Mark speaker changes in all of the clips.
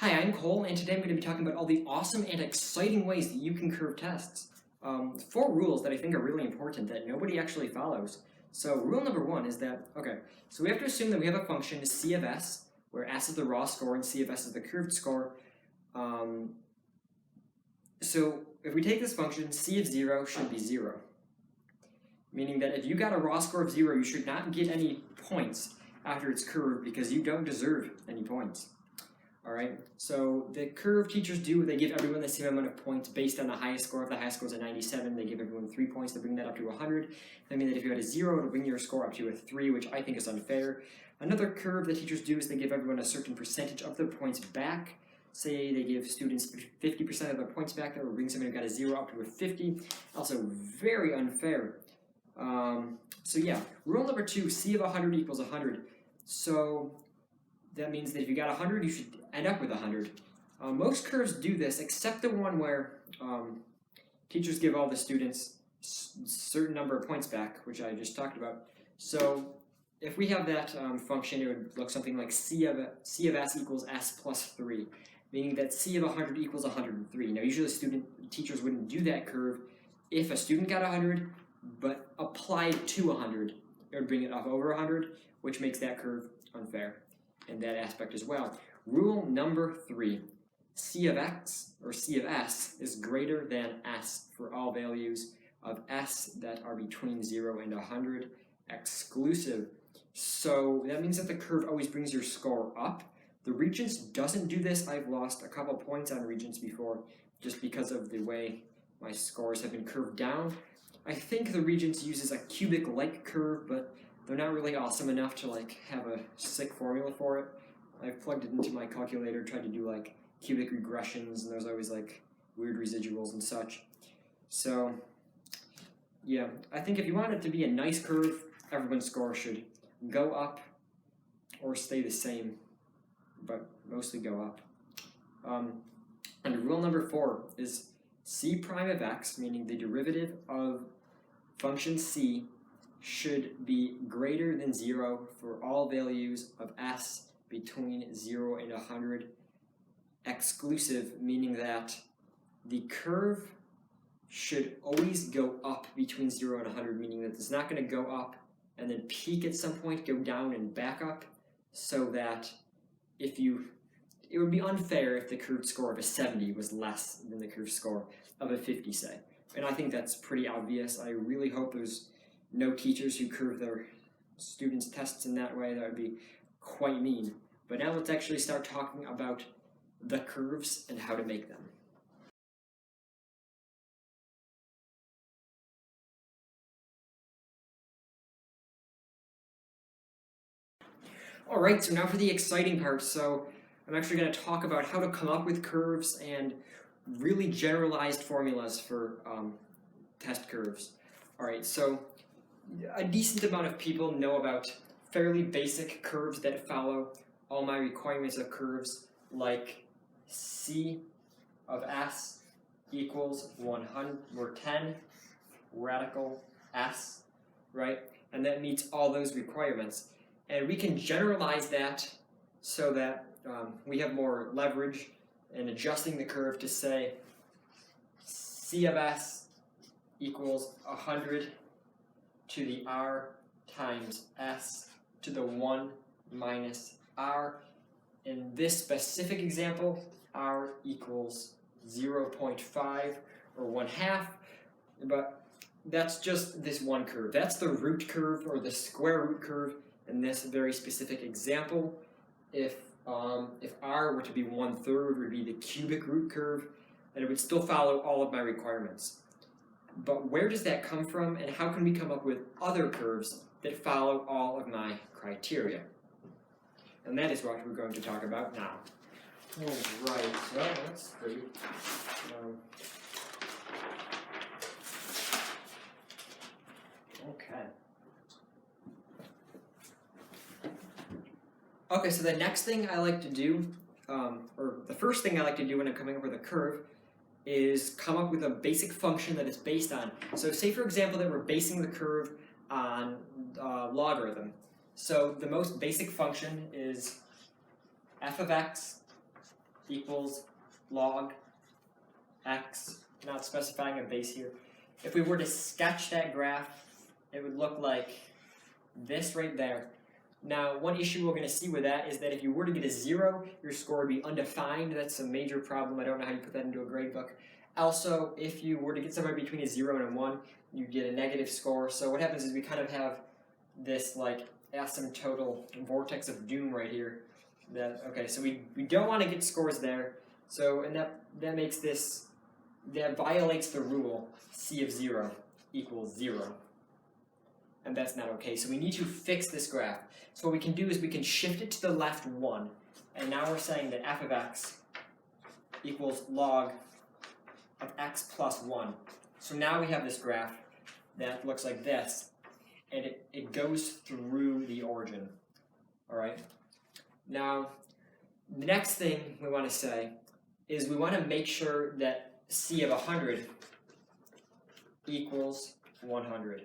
Speaker 1: Hi, I'm Cole, and today I'm going to be talking about all the awesome and exciting ways that you can curve tests. Four rules that I think are really important that nobody actually follows. So rule number one is that, so we have to assume that we have a function C of S, where S is the raw score and C of S is the curved score. So if we take this function, C of 0 should be 0. Meaning that if you got a raw score of 0, you should not get any points after it's curved because you don't deserve any points. Alright, so the curve teachers do, they give everyone the same amount of points based on the highest score. If the highest score is a 97, they give everyone 3 points to bring that up to 100. That means that if you had a 0, it'll bring your score up to a 3, which I think is unfair. Another curve the teachers do is they give everyone a certain percentage of their points back. Say they give students 50% of their points back, that will bring somebody who got a 0 up to a 50. Also very unfair. So yeah, rule number 2, C of 100 equals 100. So that means that if you got 100, you should end up with 100. Most curves do this, except the one where teachers give all the students a certain number of points back, which I just talked about. So if we have that function, it would look something like C of S equals S plus 3, meaning that C of 100 equals 103. Now, usually teachers wouldn't do that curve if a student got 100, but applied to 100, it would bring it up over 100, which makes that curve unfair in that aspect as well. Rule number 3, C of X, or C of S, is greater than S for all values of S that are between 0 and 100, exclusive. So that means that the curve always brings your score up. The Regents doesn't do this. I've lost a couple points on Regents before just because of the way my scores have been curved down. I think the Regents uses a cubic-like curve, but they're not really awesome enough to have a sick formula for it. I've plugged it into my calculator, tried to do cubic regressions, and there's always weird residuals and such. So yeah, I think if you want it to be a nice curve, everyone's score should go up or stay the same, but mostly go up. And rule number 4 is C prime of X, meaning the derivative of function C, should be greater than 0 for all values of S between 0 and 100, exclusive, meaning that the curve should always go up between 0 and 100, meaning that it's not going to go up and then peak at some point, go down and back up, so that it would be unfair if the curved score of a 70 was less than the curved score of a 50, say. And I think that's pretty obvious. I really hope there's no teachers who curve their students' tests in that way. That would be quite mean. But now let's actually start talking about the curves and how to make them. Alright, so now for the exciting part. So I'm actually going to talk about how to come up with curves and really generalized formulas for test curves. Alright, so a decent amount of people know about fairly basic curves that follow all my requirements of curves, like C of S equals 100 or 10 radical S, right? And that meets all those requirements. And we can generalize that so that we have more leverage in adjusting the curve to say C of S equals 100 to the R times S to the 1 minus R. In this specific example, R equals 0.5 or 1/2, but that's just this one curve. That's the root curve or the square root curve in this very specific example. If R were to be 1/3, it would be the cubic root curve, and it would still follow all of my requirements. But where does that come from, and how can we come up with other curves that follow all of my criteria? And that is what we're going to talk about now. Alright, so let's see. Okay, so the next thing I like to do, or the first thing I like to do when I'm coming up with a curve, is come up with a basic function that it's based on. So say, for example, that we're basing the curve on logarithm. So the most basic function is f of x equals log x, not specifying a base here. If we were to sketch that graph, it would look like this right there. Now, one issue we're going to see with that is that if you were to get a 0, your score would be undefined. That's a major problem. I don't know how you put that into a grade book. Also, if you were to get somewhere between a 0 and a 1, you get a negative score. So what happens is we kind of have this like asymptotal vortex of doom right here. So we don't want to get scores there. So, and that makes this, that violates the rule C of 0 equals 0. And that's not okay. So we need to fix this graph. So what we can do is we can shift it to the left 1. And now we're saying that f of x equals log of x plus 1. So now we have this graph that looks like this. And it goes through the origin. Alright? Now, the next thing we want to say is we want to make sure that C of 100 equals 100.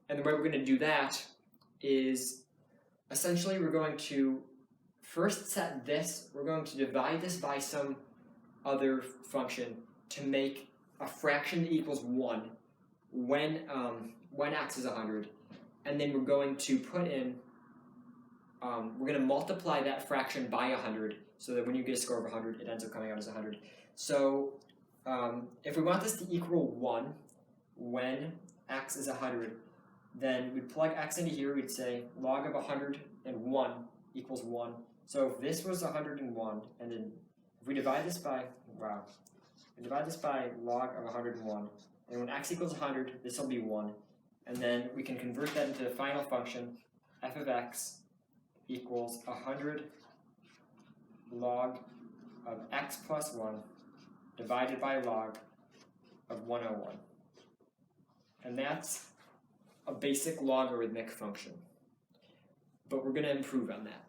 Speaker 1: And the way we're going to do that is essentially we're going to first set this, we're going to divide this by some other function to make a fraction that equals 1 when x is 100. And then we're going to put in, we're going to multiply that fraction by 100 so that when you get a score of 100, it ends up coming out as 100. So if we want this to equal 1 when x is 100, then we'd plug x into here, we'd say log of 101 equals 1. So if this was 101, and then if we divide this by, log of 101, and when x equals 100, this will be 1. And then we can convert that into the final function, f of x equals 100 log of x plus 1 divided by log of 101. And that's a basic logarithmic function. But we're going to improve on that.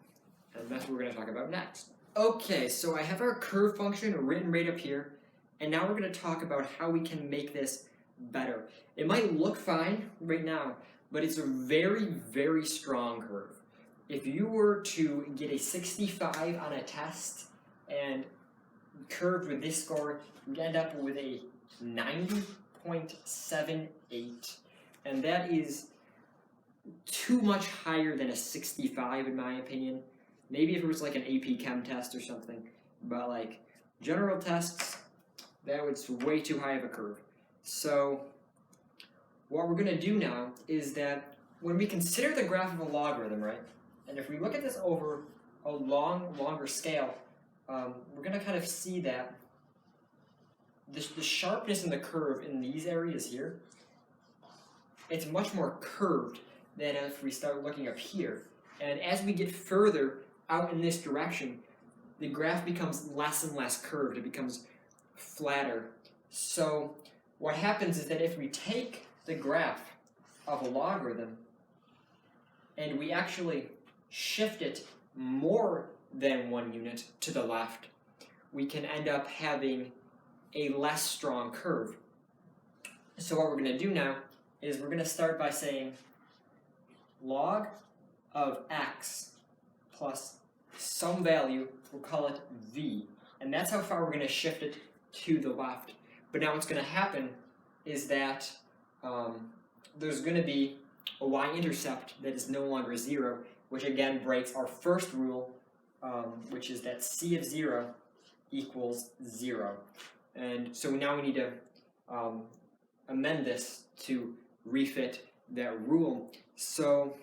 Speaker 1: And that's what we're going to talk about next. Okay, so I have our curve function written right up here. And now we're going to talk about how we can make this better. It might look fine right now, but it's a very, very strong curve. If you were to get a 65 on a test and curved with this score, you'd end up with a 90.78. And that is too much higher than a 65 in my opinion. Maybe if it was like an AP Chem test or something. But like general tests, that was way too high of a curve. So what we're going to do now is that when we consider the graph of a logarithm, right? And if we look at this over a longer scale, we're going to kind of see that the sharpness in the curve in these areas here, it's much more curved than if we start looking up here. And as we get further out in this direction, the graph becomes less and less curved. It becomes flatter. So what happens is that if we take the graph of a logarithm and we actually shift it more than 1 unit to the left, we can end up having a less strong curve. So what we're going to do now is we're going to start by saying log of x plus some value, we'll call it v. And that's how far we're going to shift it to the left. But now what's going to happen is that there's going to be a y-intercept that is no longer 0, which again breaks our first rule, which is that c of 0 equals 0. And so now we need to amend this to refit that rule. So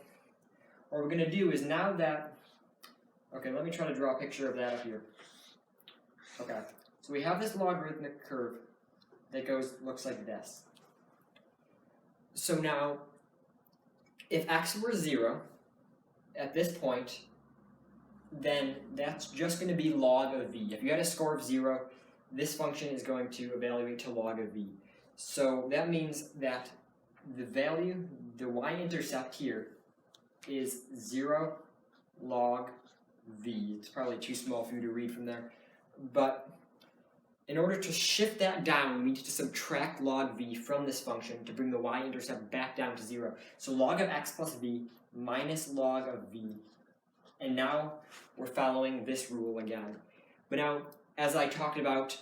Speaker 1: what we're going to do is now that, okay, let me try to draw a picture of that up here. Okay, so we have this logarithmic curve that looks like this. So now, if x were 0 at this point, then that's just going to be log of v. If you had a score of 0, this function is going to evaluate to log of v. So that means that the value, the y-intercept here, is 0 log v. It's probably too small for you to read from there. But in order to shift that down, we need to subtract log v from this function to bring the y-intercept back down to 0. So log of x plus v minus log of v. and now we're following this rule again. But now, as I talked about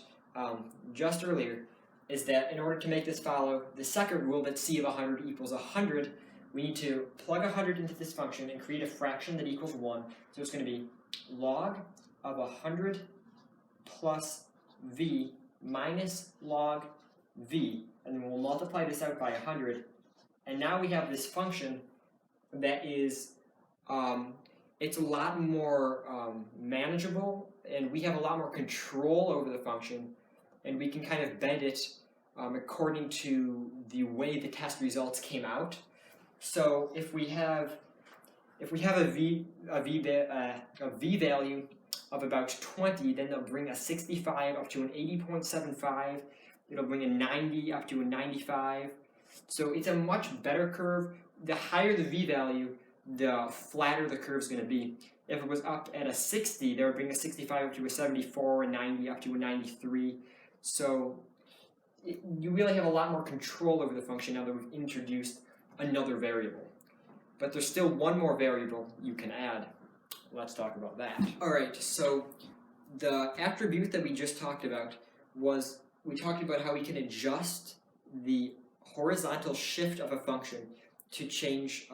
Speaker 1: just earlier, is that in order to make this follow the second rule that c of 100 equals 100, we need to plug 100 into this function and create a fraction that equals 1. So it's going to be log of 100 plus v minus log v, and then we'll multiply this out by 100. And now we have this function that is, it's a lot more manageable, and we have a lot more control over the function, and we can kind of bend it according to the way the test results came out. So if we have a v value of about 20, then they'll bring a 65 up to an 80.75. It'll bring a 90 up to a 95. So it's a much better curve. The higher the v value, the flatter the curve is going to be. If it was up at a 60, that would bring a 65 up to a 74, a 90 up to a 93. So you really have a lot more control over the function now that we've introduced another variable. But there's still one more variable you can add. Let's talk about that. Alright, so the attribute that we just talked about was, we talked about how we can adjust the horizontal shift of a function to change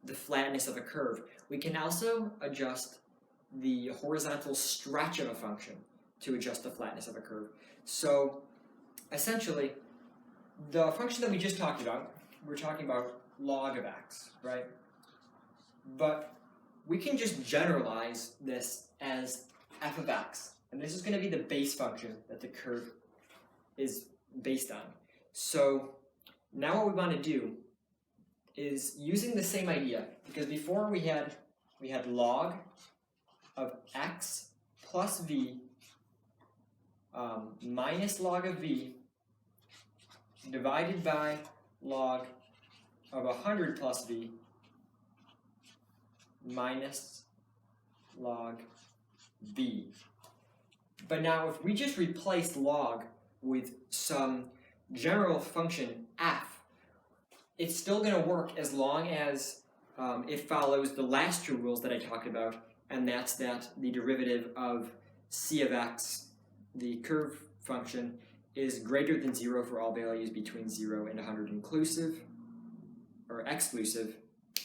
Speaker 1: the flatness of a curve. We can also adjust the horizontal stretch of a function to adjust the flatness of a curve. So essentially, the function that we just talked about, we're talking about log of x, right? But we can just generalize this as f of x, and this is going to be the base function that the curve is based on. So now what we want to do is using the same idea, because before we had log of x plus v minus log of v divided by log of 100 plus v minus log v. But now if we just replace log with some general function f, it's still going to work as long as it follows the last two rules that I talked about, and that's that the derivative of c of x, the curve function, is greater than 0 for all values between 0 and 100 inclusive, or exclusive,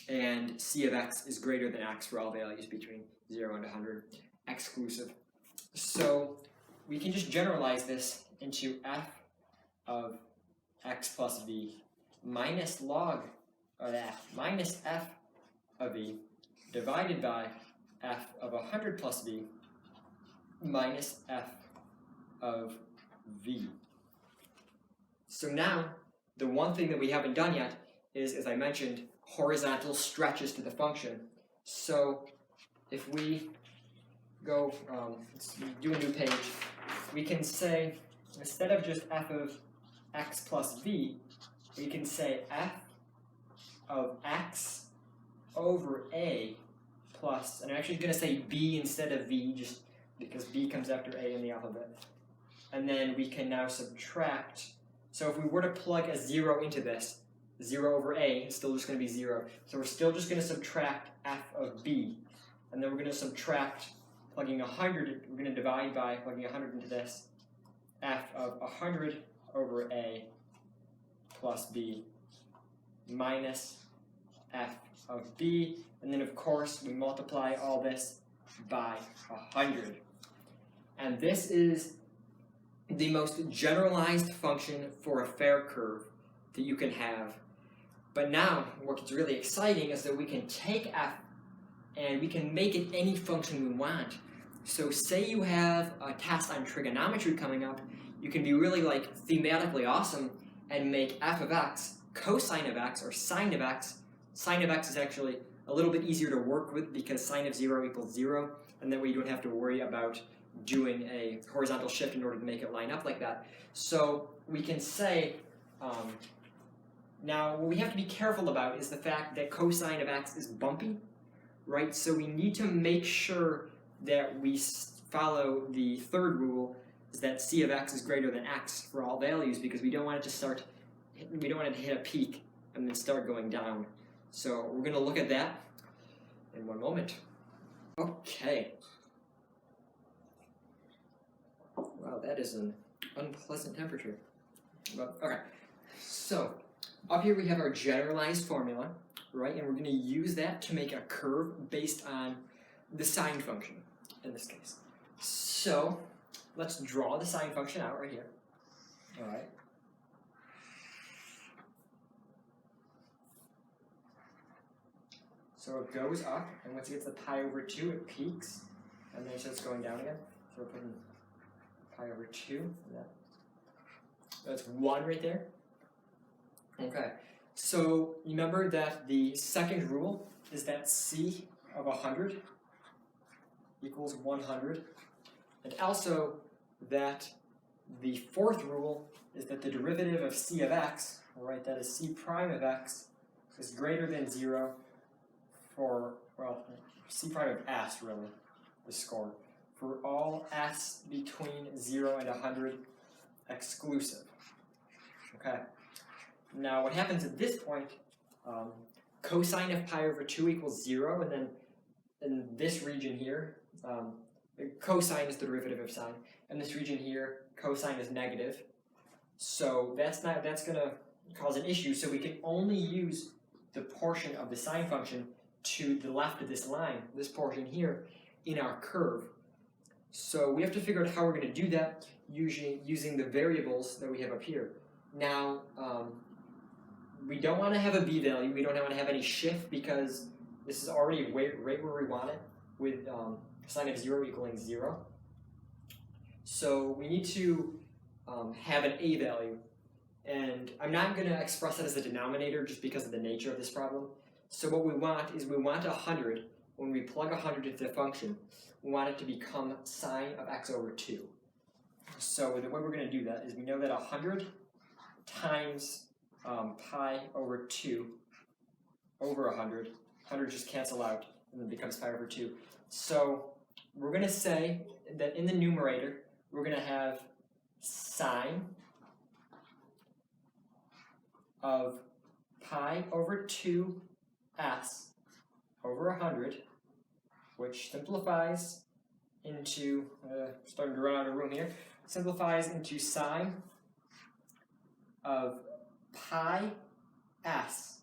Speaker 1: and c of x is greater than x for all values between 0 and 100 exclusive. So we can just generalize this into f of x plus v minus log of f minus f of v divided by f of 100 plus v minus f of v. So now, the one thing that we haven't done yet is, as I mentioned, horizontal stretches to the function. So if we go, let's do a new page, we can say, instead of just f of x plus v, we can say f of x over a plus, and I'm actually going to say b instead of v, just because b comes after a in the alphabet. And then we can now subtract. So if we were to plug a 0 into this, 0 over a is still just going to be 0. So we're still just going to subtract f of b. And then we're going to subtract, plugging 100, we're going to divide by plugging 100 into this, f of 100 over a plus b minus f of b. And then, of course, we multiply all this by 100. And this is the most generalized function for a fair curve that you can have. But now, what's really exciting is that we can take f and we can make it any function we want. So say you have a test on trigonometry coming up, you can be really thematically awesome and make f of x cosine of x or sine of x. Sine of x is actually a little bit easier to work with because sine of 0 equals 0, and that way you don't have to worry about doing a horizontal shift in order to make it line up like that. So we can say, now what we have to be careful about is the fact that cosine of x is bumpy, right? So we need to make sure that we follow the third rule, is that c of x is greater than x for all values, because we don't want it to hit a peak and then start going down. So we're going to look at that in one moment. Okay. Wow, that is an unpleasant temperature. But, okay, so up here we have our generalized formula, right? And we're going to use that to make a curve based on the sine function in this case. So let's draw the sine function out right here. All right. So it goes up, and once it gets to pi over 2, it peaks, and then it starts going down again. So we're putting pi over 2. That's 1 right there. Okay, so remember that the second rule is that c of 100 equals 100, and also that the fourth rule is that the derivative of c of x, right, that is c prime of x, is greater than 0 for, well, c prime of s, really, the score, for all s between 0 and 100 exclusive. Okay. Now, what happens at this point, cosine of pi over 2 equals 0, and then in this region here, cosine is the derivative of sine. In this region here, cosine is negative. So that's going to cause an issue. So we can only use the portion of the sine function to the left of this line, this portion here, in our curve. So we have to figure out how we're going to do that using the variables that we have up here. Now, we don't want to have a b value. We don't want to have any shift because this is already right where we want it with sine of 0 equaling 0. So we need to have an a value. And I'm not going to express that as a denominator just because of the nature of this problem. So what we want is we want 100. When we plug 100 into the function, we want it to become sine of x over 2. So the way we're going to do that is we know that 100 times pi over 2 over 100. 100 just cancel out and then becomes pi over 2. So we're going to say that in the numerator, we're going to have sine of pi over 2s over 100, which simplifies into, starting to run out of room here, simplifies into sine of pi s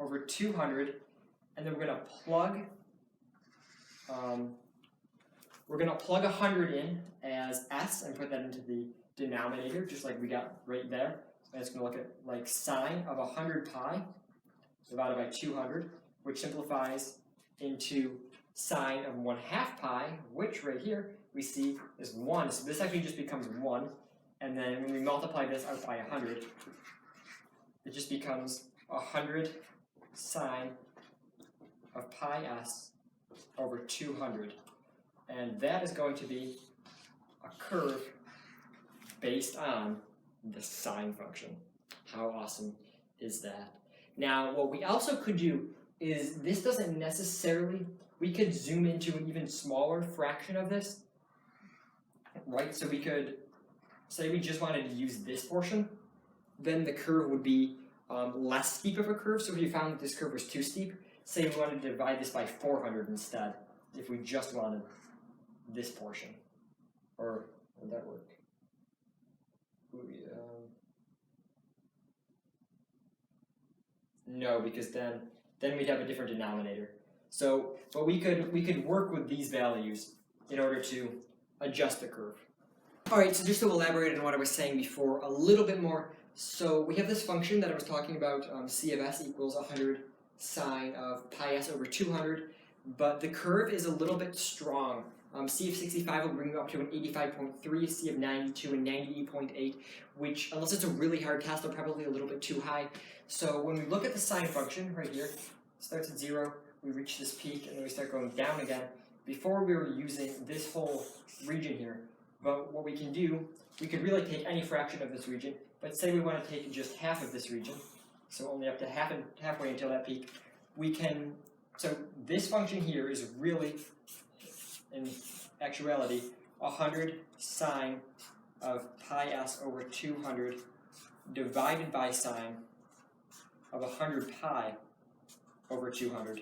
Speaker 1: over 200, and then we're going to plug 100 in as s and put that into the denominator, just like we got right there. And it's going to look at like sine of 100 pi divided by 200, which simplifies into sine of 1/2 pi, which right here we see is 1. So this actually just becomes 1. And then when we multiply this out by 100, it just becomes 100 sine of pi s over 200. And that is going to be a curve based on the sine function. How awesome is that? Now, what we also could do is, this doesn't necessarily, we could zoom into an even smaller fraction of this, right? So we could, say we just wanted to use this portion, then the curve would be less steep of a curve. So if you found that this curve was too steep, say we wanted to divide this by 400 instead, if we just wanted this portion. Or would that work? No, because then we'd have a different denominator. So, but we could work with these values in order to adjust the curve. All right, so just to elaborate on what I was saying before a little bit more. So we have this function that I was talking about, c of s equals 100 sine of pi s over 200, but the curve is a little bit strong. C of 65 will bring you up to an 85.3, C of 92 and 98.8, which, unless it's a really hard test, are probably a little bit too high. So when we look at the sine function right here, it starts at 0, we reach this peak, and then we start going down again. Before we were using this whole region here, but what we can do, we could really take any fraction of this region, but say we want to take just half of this region, so only up to halfway until that peak, we can, so this function here is really, in actuality, 100 sine of pi s over 200 divided by sine of 100 pi over 200.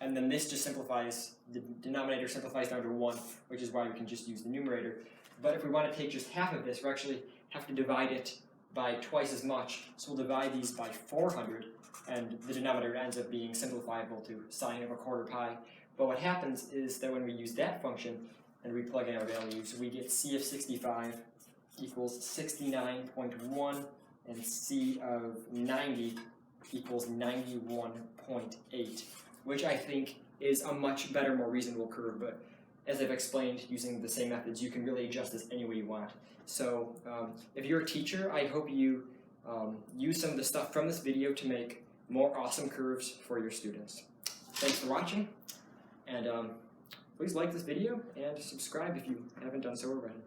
Speaker 1: and then this just simplifies, the denominator simplifies down to 1, which is why we can just use the numerator. But if we want to take just half of this, we actually have to divide it by twice as much. So we'll divide these by 400, and the denominator ends up being simplifiable to sine of 1/4 pi. But what happens is that when we use that function and we plug in our values, we get c of 65 equals 69.1, and c of 90 equals 91.8, which I think is a much better, more reasonable curve. But as I've explained, using the same methods, you can really adjust this any way you want. So if you're a teacher, I hope you use some of the stuff from this video to make more awesome curves for your students. Thanks for watching, and please like this video and subscribe if you haven't done so already.